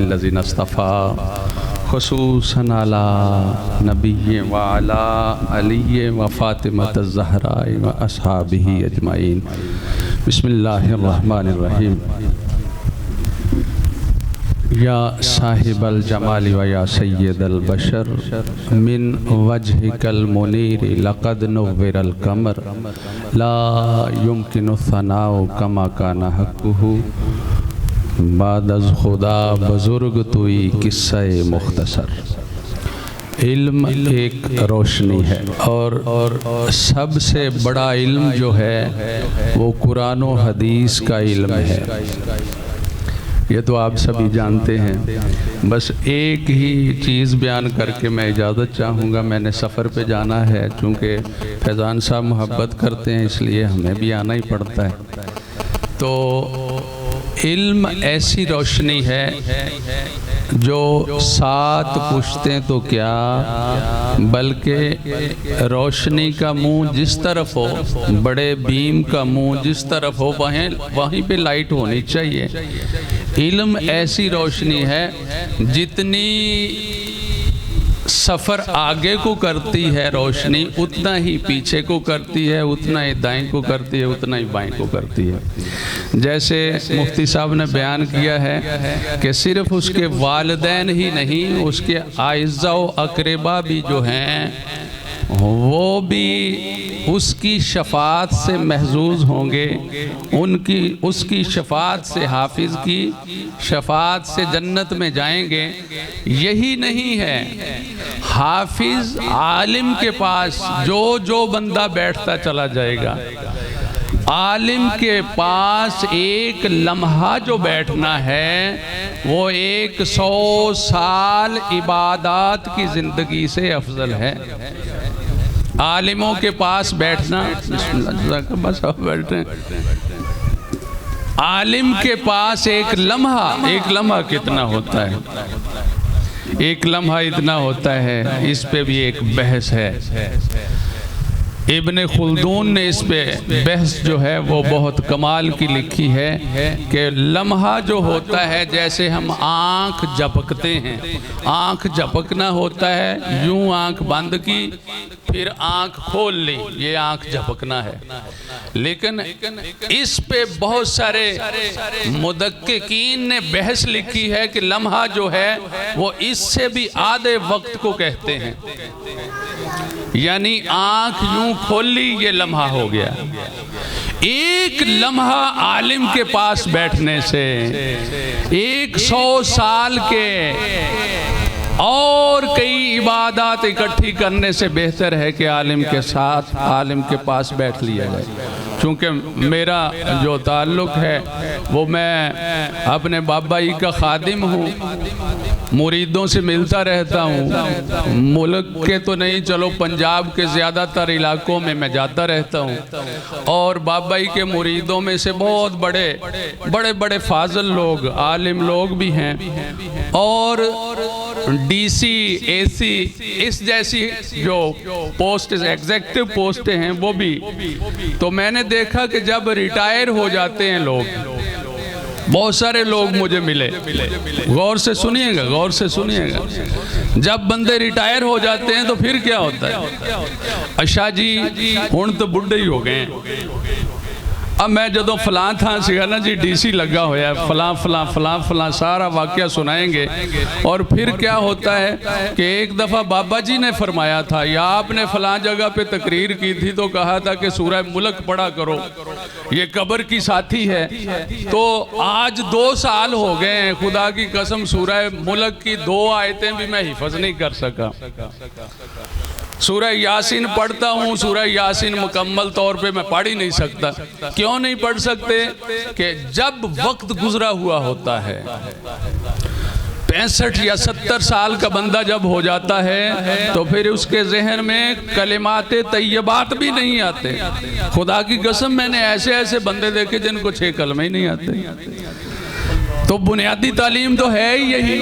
लज़ीना इस्तफ़ा खुसूसन अला नबी व अला अली व फ़ातिमत ज़हरा व अस्हाबिही अजमाइन। बिस्मिल्लाहिर रहमानिर रहीम। या साहिबल जमाली व या सय्यदल बशर मिन वजहिकल मुनीर लक़द नुव्विरल क़मर ला युमकिनु सनाउ कमा काना हक़्क़ुहु बादज़ खुदा बुज़ुर्ग तुई किस्से मुख्तसर। इल्म एक रोशनी है और सबसे बड़ा इल्म जो है वो कुरान और हदीस का इल्म है। ये तो आप सभी जानते हैं। बस एक ही चीज़ बयान करके मैं इजाज़त चाहूँगा। मैंने सफ़र पे जाना है, चूँकि फैज़ान साहब मोहब्बत करते हैं इसलिए हमें भी आना ही पड़ता है। तो इल्म ऐसी रोशनी है जो 7 पुश्तें तो क्या बल्कि रोशनी का मुंह जिस तरफ हो, बड़े बीम का मुंह जिस तरफ हो वहीं पे लाइट होनी चाहिए। इल्म ऐसी रोशनी है जितनी सफ़र आगे को करती है रोशनी, उतना ही पीछे को करती है, उतना ही दाएं को करती है, उतना ही बाएं को करती है। जैसे मुफ्ती साहब ने बयान किया है कि सिर्फ उसके वालिदैन ही नहीं, उसके आइज़ा व अक़रबा भी जो हैं वो भी उसकी शफ़ाअत से महजूज़ होंगे। उसकी शफ़ाअत से, हाफिज़ की शफ़ाअत से जन्नत में जाएंगे। यही नहीं है, हाफिज़ आलिम के पास जो बंदा बैठता चला जाएगा, आलिम के पास एक लम्हा जो बैठना है वो 100 साल इबादत की ज़िंदगी से अफजल है। आलिमों के पास बैठना, बस बैठे, आलिम के पास एक लम्हा कितना होता है? एक लम्हा इतना होता है। इस पे भी एक बहस है। इब्ने खुल्दून ने इस पे बहस जो है वो बहुत कमाल की लिखी है कि लम्हा जो होता है, जैसे हम आँख झपकते हैं, आँख झपकना होता है, यूं आँख बंद की फिर आँख खोल ली, ये आँख झपकना है। लेकिन इस पे बहुत सारे मुदक्किकीन ने बहस लिखी है कि लम्हा जो है वो इससे भी आधे वक्त को कहते हैं। यानी आँख यूं खोल ली, ये लम्हा हो गया। एक लम्हा आलिम के पास बैठने से 100 साल के और कई इबादत इकट्ठी करने से बेहतर है कि आलिम के साथ, आलिम के पास बैठ लिया जाए। चूँकि मेरा जो ताल्लुक़ है वो मैं अपने बाबा जी का खादिम हूँ, मुरीदों से मिलता रहता हूँ। मुल्क के तो नहीं, चलो पंजाब के ज़्यादातर इलाकों में मैं जाता रहता हूँ। और बाबा जी के मुरीदों में से बहुत बड़े फाजल लोग, आलिम लोग भी हैं, और DC, AC इस जैसी जो पोस्ट, एग्जेक्टिव पोस्टें हैं वो भी। तो मैंने देखा कि जब रिटायर हो जाते हैं लोग, बहुत सारे लोग मुझे मिले, गौर से सुनिएगा, जब बंदे रिटायर हो जाते हैं तो फिर क्या होता है? अच्छा जी हुण तो बुढ़े ही हो गए। अब मैं जदों फलां थां सीगा ना जी, DC लगा होया, फलां सारा वाक़या सुनाएंगे। और फिर क्या होता है कि एक दफ़ा बाबा जी ने फरमाया था, या आपने फलां जगह पे तकरीर की थी तो कहा था कि सूरह मुल्क पढ़ा करो, ये कब्र की साथी है। तो आज 2 साल हो गए हैं, खुदा की कसम सूरह मुल्क की 2 आयतें भी मैं हिफज नहीं कर सका। सूरह यासीन पढ़ता हूँ, सूरह यासीन मुकम्मल तौर पे मैं पढ़ ही नहीं सकता। क्यों नहीं पढ़ सकते? कि जब वक्त गुजरा हुआ होता है, 65 या 70 साल का बंदा जब हो जाता है तो फिर उसके जहन में कलिमाते तैयबात भी नहीं आते। खुदा की कसम मैंने ऐसे बंदे देखे जिनको 6 कलमे ही नहीं आते। तो बुनियादी तालीम तो है ही यही।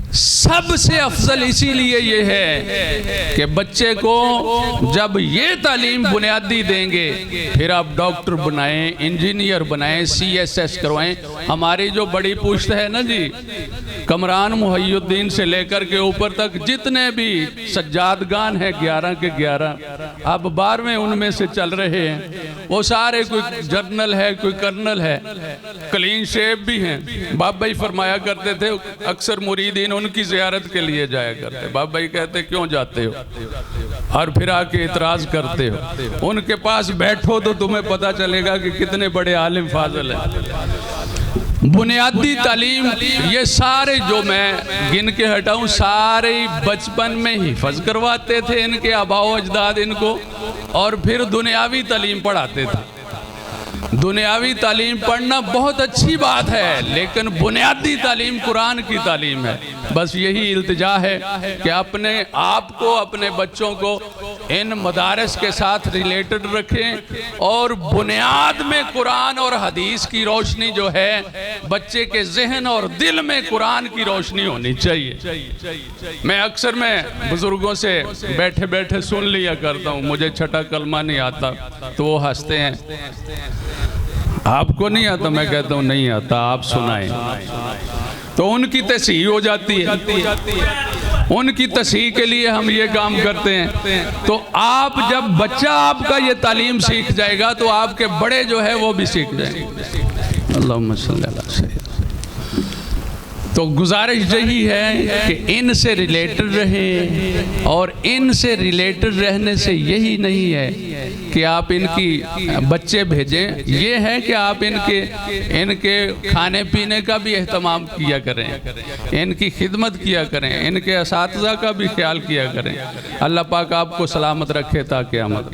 सबसे अफजल इसीलिए ये है कि बच्चे को जब ये तालीम बुनियादी देंगे, फिर आप डॉक्टर बनाएं, इंजीनियर बनाएं, CSS करवाएं। हमारी जो बड़ी पुश्त है ना जी, कमरान मुहय्युद्दीन से लेकर के ऊपर तक जितने भी सज्जादगान हैं 11 के 11 अब 12वें उनमें से चल रहे हैं। वो सारे कोई जर्नल है, कोई कर्नल है, क्लीन शेव भी हैं। बाबा ही फरमाया करते थे, अक्सर मुरीदीन उनकी ज़ियारत के लिए जाया करते। बाबा ही कहते क्यों जाते हो, और फिर आके इतराज़ करते हो। उनके पास बैठो तो तुम्हें पता चलेगा कि कितने बड़े आलिम फाजिल हैं। बुनियादी तालीम ये सारे जो मैं गिन के हटाऊं, सारे बचपन में ही हिफ्ज़ करवाते थे इनके आबाओ अजदाद इनको, और फिर दुनियावी तालीम पढ़ाते थे। दुनियावी तालीम पढ़ना बहुत अच्छी बात है, लेकिन बुनियादी तालीम कुरान की तालीम है। बस यही इल्तिजा है कि अपने आप को, अपने बच्चों को इन मदारस के साथ रिलेटेड रखें, और बुनियाद में कुरान और हदीस की रोशनी जो है, बच्चे के जहन और दिल में कुरान की रोशनी होनी चाहिए। मैं अक्सर बुजुर्गों से बैठे बैठे सुन लिया करता हूँ, मुझे छठा कलमा नहीं आता तो वो हंसते हैं, आपको नहीं आता? मैं कहता हूँ नहीं आता, आप सुनाएं। तो उनकी तस्हीह हो जाती है। उनकी तस्हीह के लिए हम ये काम करते हैं। तो आप जब बच्चा आपका ये तालीम सीख जाएगा तो आपके बड़े जो है वो भी सीख जाएंगे। अल्लाहुम्मा सल्ली अला सय्यिदना। तो गुजारिश यही है कि इनसे रिलेटेड रहें, और इनसे रिलेटेड रहने से यही नहीं है कि आप इनकी बच्चे भेजें, ये है कि आप इनके खाने पीने का भी एहतमाम किया करें, इनकी खिदमत किया करें, इनके असातिज़ा का भी ख्याल किया करें। अल्लाह पाक आपको सलामत रखे ताकि क़यामत।